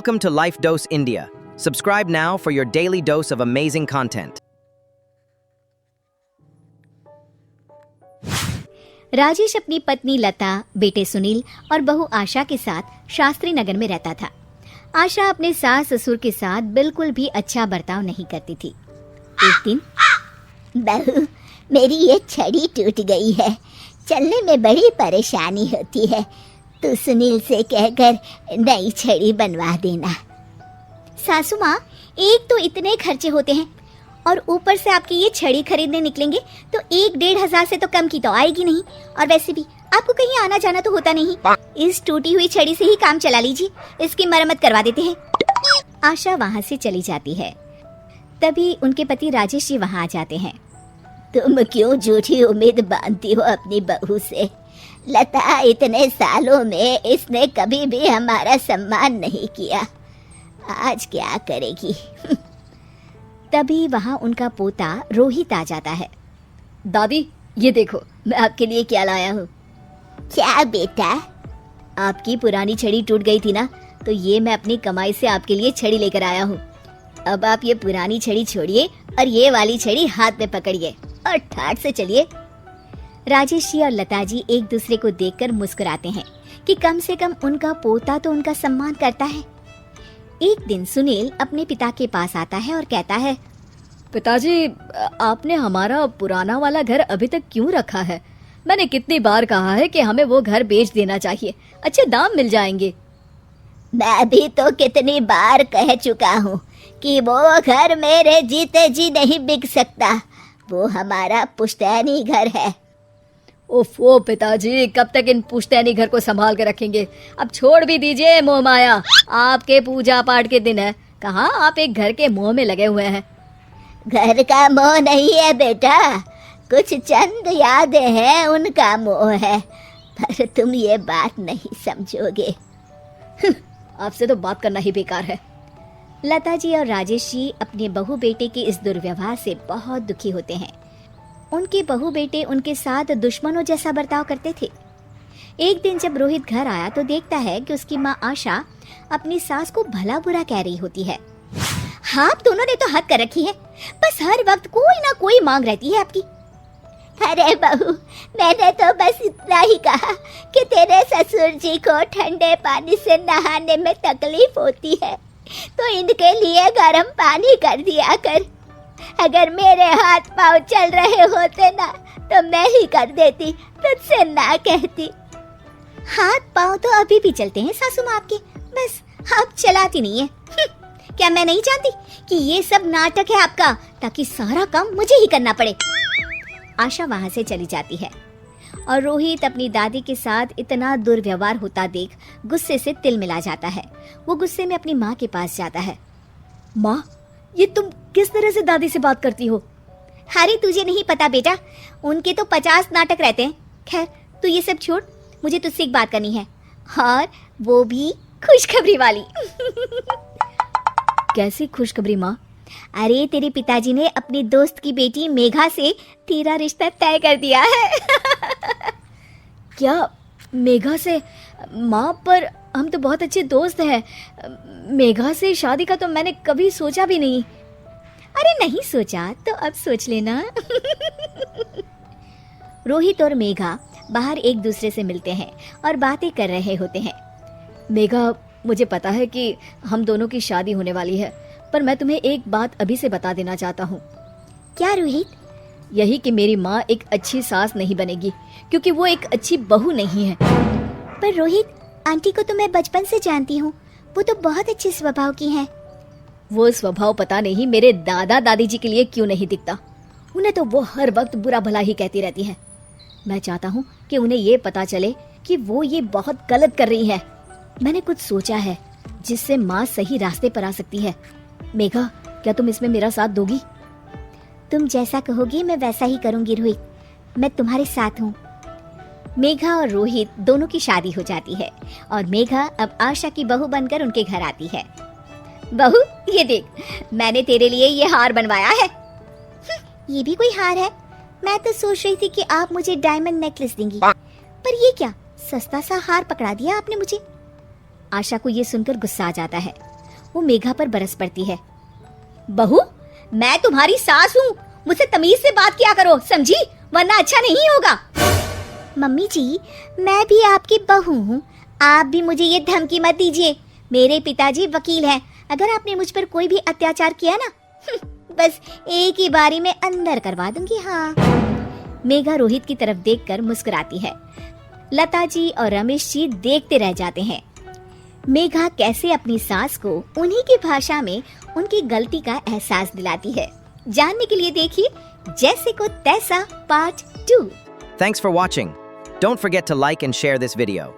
Welcome to Life Dose India. Subscribe now for your daily dose of amazing content. Rajesh अपनी पत्नी लता, बेटे सुनील और बहू आशा के साथ शास्त्री नगर में रहता था। आशा अपने सास ससुर के साथ बिल्कुल भी अच्छा बर्ताव नहीं करती थी। एक दिन, बहू, मेरी ये छड़ी टूट गई है, चलने में बड़ी परेशानी होती है, तो सुनील से कहकर नई छड़ी बनवा देना। सासू माँ, एक तो इतने खर्चे होते हैं और ऊपर से आपकी ये छड़ी खरीदने निकलेंगे तो 1-1.5 से तो कम की तो आएगी नहीं। और वैसे भी आपको कहीं आना जाना तो होता नहीं, इस टूटी हुई छड़ी से ही काम चला लीजिए, इसकी मरम्मत करवा देते हैं। आशा वहाँ से चली जाती है। तभी उनके पति राजेश जी वहाँ आ जाते हैं। तुम क्यों झूठी उम्मीद बांधती हो अपनी बहू से? लता, इतने सालों में इसने कभी भी हमारा सम्मान नहीं किया, आज क्या करेगी? तभी वहाँ उनका पोता रोहित आ जाता है। दादी, ये देखो, मैं आपके लिए क्या लाया हूँ। क्या बेटा? आपकी पुरानी छड़ी टूट गई थी ना, तो ये मैं अपनी कमाई से आपके लिए छड़ी लेकर आया हूँ। अब आप ये पुरानी छड़ी छोड़िए और ये वाली छड़ी हाथ में पकड़िए और ठाठ से चलिए। राजेश जी और लता जी एक दूसरे को देखकर मुस्कुराते हैं कि कम से कम उनका पोता तो उनका सम्मान करता है। एक दिन सुनील अपने पिता के पास आता है और कहता है, पिताजी, आपने हमारा पुराना वाला घर अभी तक क्यों रखा है? मैंने कितनी बार कहा है कि हमें वो घर बेच देना चाहिए, अच्छे दाम मिल जाएंगे। मैं भी तो कितनी बार कह चुका हूँ कि वो घर मेरे जीते जी नहीं बिक सकता, वो हमारा पुश्तैनी घर है। ओफो पिताजी, कब तक इन पुश्तैनी घर को संभाल के रखेंगे? अब छोड़ भी दीजिए मोह माया, आपके पूजा पाठ के दिन है, कहाँ आप एक घर के मोह में लगे हुए हैं। घर का मोह नहीं है बेटा, कुछ चंद यादें हैं, उनका मोह है, पर तुम ये बात नहीं समझोगे। आपसे तो बात करना ही बेकार है। लता जी और राजेश जी अपने बहू बेटे के इस दुर्व्यवहार से बहुत दुखी होते हैं। उनके बहू बेटे उनके साथ दुश्मनों जैसा बर्ताव करते थे। एक दिन जब रोहित घर आया तो देखता है कि उसकी माँ आशा अपनी सास को भला बुरा कह रही होती है। हाँ, आप दोनों ने तो हद कर रखी है, बस हर वक्त कोई ना कोई मांग रहती है आपकी। अरे बहू, मैंने तो बस इतना ही कहा कि तेरे ससुर जी को ठंडे पानी से नहाने में तकलीफ होती है, तो इनके लिए गर्म पानी कर दिया कर। अगर मेरे हाथ पाँव चल रहे होते ना, तो मैं ही कर देती, तुझसे ना कहती। हाथ पाँव तो अभी भी चलते हैं सासू माँ आपके, बस आप चलाती नहीं है। क्या मैं नहीं जानती कि ये सब नाटक है आपका, ताकि सारा काम मुझे ही करना पड़े। आशा वहाँ से चली जाती है और रोहित अपनी दादी के साथ इतना दुर्व्यवहार होता देख गुस्से से तिल मिला जाता है। वो गुस्से में अपनी माँ के पास जाता है। माँ, ये तुम किस तरह से दादी से बात करती हो? अरे तुझे नहीं पता बेटा, उनके तो 50 नाटक रहते हैं। खैर तू ये सब छोड़, मुझे तुझसे एक बात करनी है, और वो भी खुशखबरी वाली। कैसी खुशखबरी माँ? अरे तेरे पिताजी ने अपनी दोस्त की बेटी मेघा से तेरा रिश्ता तय कर दिया है। क्या मेघा से? माँ, पर हम तो बहुत अच्छे दोस्त हैं, मेघा से शादी का तो मैंने कभी सोचा भी नहीं। अरे नहीं सोचा तो अब सोच लेना। रोहित और मेघा बाहर एक दूसरे से मिलते हैं और बातें कर रहे होते हैं। मेघा, मुझे पता है कि हम दोनों की शादी होने वाली है, पर मैं तुम्हें एक बात अभी से बता देना चाहता हूँ। क्या रोहित? यही कि मेरी माँ एक अच्छी सास नहीं बनेगी, क्योंकि वो एक अच्छी बहू नहीं है। पर रोहित, आंटी को तो मैं बचपन से जानती हूँ, वो तो बहुत अच्छे स्वभाव की हैं। वो स्वभाव पता नहीं मेरे दादा दादी जी के लिए क्यों नहीं दिखता, उन्हें तो वो हर वक्त बुरा भला ही कहती रहती है। मैं चाहता हूँ कि उन्हें ये पता चले कि वो ये बहुत गलत कर रही है। मैंने कुछ सोचा है जिससे माँ सही रास्ते पर आ सकती है। मेघा, क्या तुम इसमें मेरा साथ दोगी? तुम जैसा कहोगी मैं वैसा ही करूंगी रोहित, मैं तुम्हारे साथ हूँ। मेघा और रोहित दोनों की शादी हो जाती है और मेघा अब आशा की बहू बनकर उनके घर आती है। बहू, ये देख, मैंने तेरे लिए ये हार बनवाया है। ये भी कोई हार है? मैं तो सोच रही थी कि आप मुझे डायमंड नेकलेस देंगी, पर ये क्या, सस्ता सा हार पकड़ा दिया आपने मुझे। आशा को ये सुनकर गुस्सा आ जाता है। वो मेघा पर बरस पड़ती है। बहू, मैं तुम्हारी सास हूँ, मुझसे तमीज से बात किया करो, समझी? वरना अच्छा नहीं होगा। मम्मी जी, मैं भी आपकी बहू हूँ, आप भी मुझे ये धमकी मत दीजिए। मेरे पिताजी वकील हैं, अगर आपने मुझ पर कोई भी अत्याचार किया ना, बस एक ही बारी में अंदर करवा दूंगी। हाँ। मेघा रोहित की तरफ देखकर मुस्कुराती है। लता जी और रमेश जी देखते रह जाते हैं। मेघा कैसे अपनी सास को उन्हीं की भाषा में उनकी गलती का एहसास दिलाती है, जानने के लिए देखिए जैसे को तैसा part 2। Thanks for watching. Don't forget to like and share this video.